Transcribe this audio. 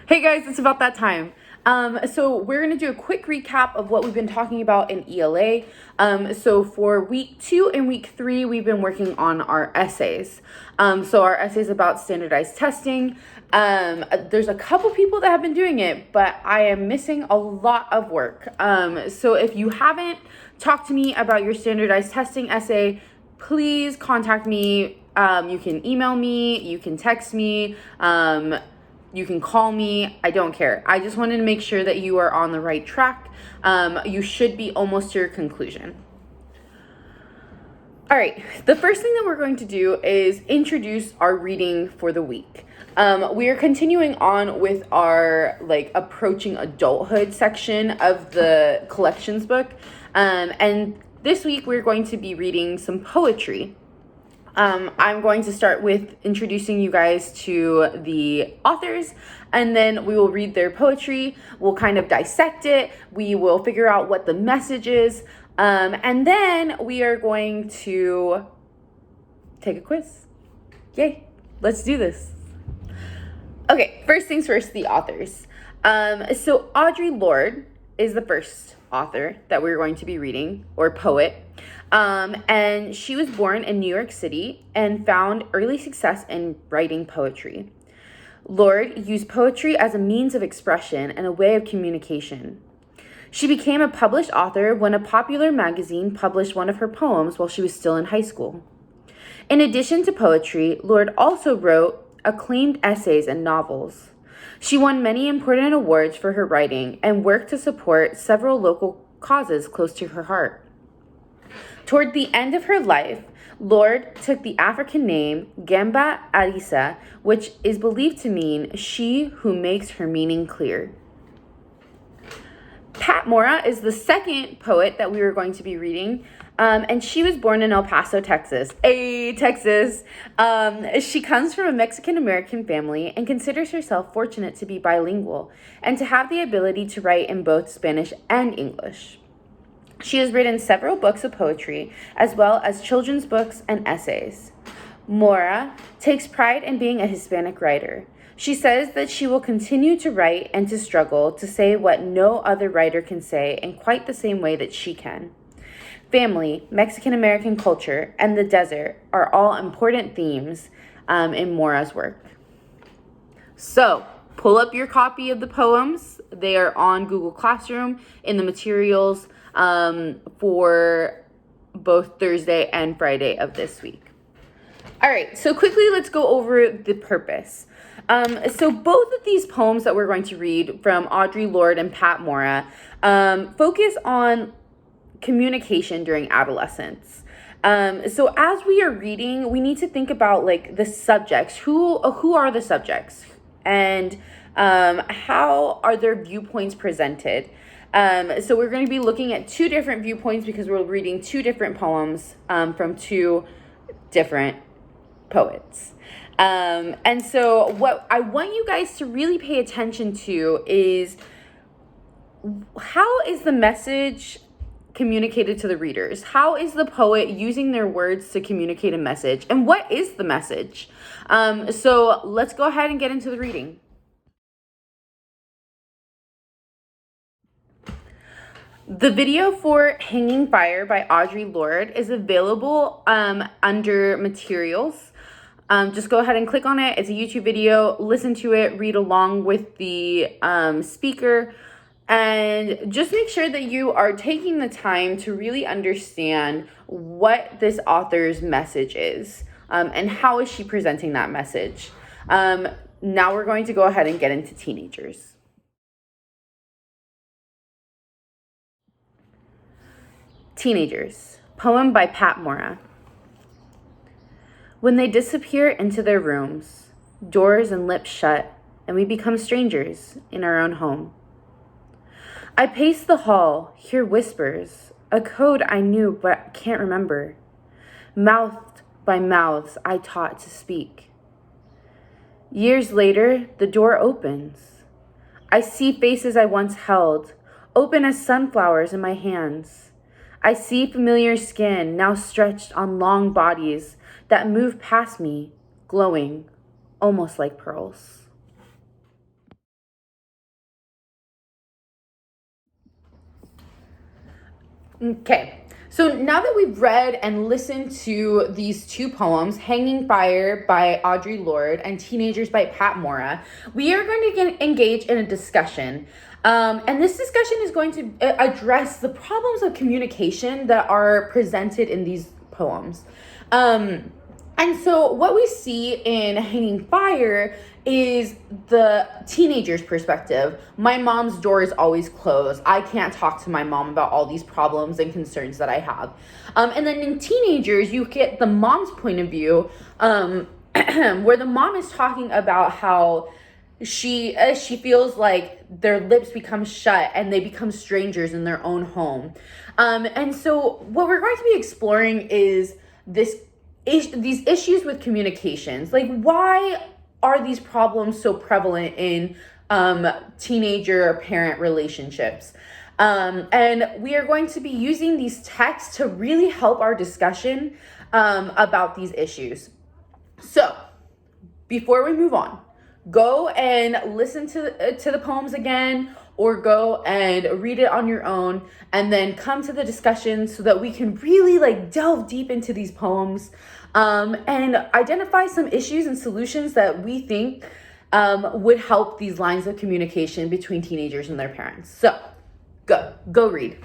Hey guys, it's about that time. So we're going to do a quick recap of what we've been talking about in ELA. So for week 2 and week 3, we've been working on our essays. So our essays about standardized testing. There's a couple people that have been doing it, but I am missing a lot of work. So if you haven't talked to me about your standardized testing essay, please contact me. You can email me, you can text me. You can call me. I don't care. I just wanted to make sure that you are on the right track. You should be almost to your conclusion. All right. The first thing that we're going to do is introduce our reading for the week. We are continuing on with our approaching adulthood section of the collections book. And this week we're going to be reading some poetry. I'm going to start with introducing you guys to the authors, and then we will read their poetry. We'll kind of dissect it. We will figure out what the message is, and then we are going to take a quiz. Yay, let's do this. Okay, first things first, the authors. So Audre Lorde is the first author that we're going to be reading, or poet. And she was born in New York City and found early success in writing poetry. Lorde used poetry as a means of expression and a way of communication. She became a published author when a popular magazine published one of her poems while she was still in high school. In addition to poetry, Lorde also wrote acclaimed essays and novels. She won many important awards for her writing and worked to support several local causes close to her heart. Toward the end of her life, Lorde took the African name Gamba Alisa, which is believed to mean she who makes her meaning clear. Pat Mora is the second poet that we were going to be reading, and she was born in El Paso, Texas. Hey, Texas! She comes from a Mexican-American family and considers herself fortunate to be bilingual and to have the ability to write in both Spanish and English. She has written several books of poetry, as well as children's books and essays. Mora takes pride in being a Hispanic writer. She says that she will continue to write and to struggle to say what no other writer can say in quite the same way that she can. Family, Mexican-American culture, and the desert are all important themes in Mora's work. So, pull up your copy of the poems. They are on Google Classroom in the materials for both Thursday and Friday of this week. All right, so quickly let's go over the purpose. So both of these poems that we're going to read from Audre Lorde and Pat Mora focus on communication during adolescence. So as we are reading, we need to think about the subjects. Who are the subjects? And how are their viewpoints presented? So we're going to be looking at two different viewpoints because we're reading two different poems from two different poets. And so what I want you guys to really pay attention to is how is the message communicated to the readers? How is the poet using their words to communicate a message? And what is the message? So let's go ahead and get into the reading. The video for Hanging Fire by Audre Lorde is available under materials. Just go ahead and click on it. It's a YouTube video. Listen to it. Read along with the speaker. And just make sure that you are taking the time to really understand what this author's message is and how is she presenting that message. Now we're going to go ahead and get into teenagers. Teenagers, poem by Pat Mora. When they disappear into their rooms, doors and lips shut, and we become strangers in our own home. I pace the hall, hear whispers, a code I knew but can't remember. Mouthed by mouths I taught to speak. Years later, the door opens. I see faces I once held, open as sunflowers in my hands. I see familiar skin now stretched on long bodies that move past me, glowing, almost like pearls. Okay, so now that we've read and listened to these two poems, Hanging Fire by Audre Lorde and Teenagers by Pat Mora, we are going to engage in a discussion. And this discussion is going to address the problems of communication that are presented in these poems. And so what we see in Hanging Fire is the teenager's perspective. My mom's door is always closed. I can't talk to my mom about all these problems and concerns that I have. And then in Teenagers, you get the mom's point of view, where the mom is talking about how she feels like their lips become shut and they become strangers in their own home. And so what we're going to be exploring is these issues with communications. Like, why are these problems so prevalent in teenager parent relationships? And we are going to be using these texts to really help our discussion about these issues. So before we move on, go and listen to the poems again, or go and read it on your own, and then come to the discussion so that we can really like delve deep into these poems and identify some issues and solutions that we think would help these lines of communication between teenagers and their parents. So go read.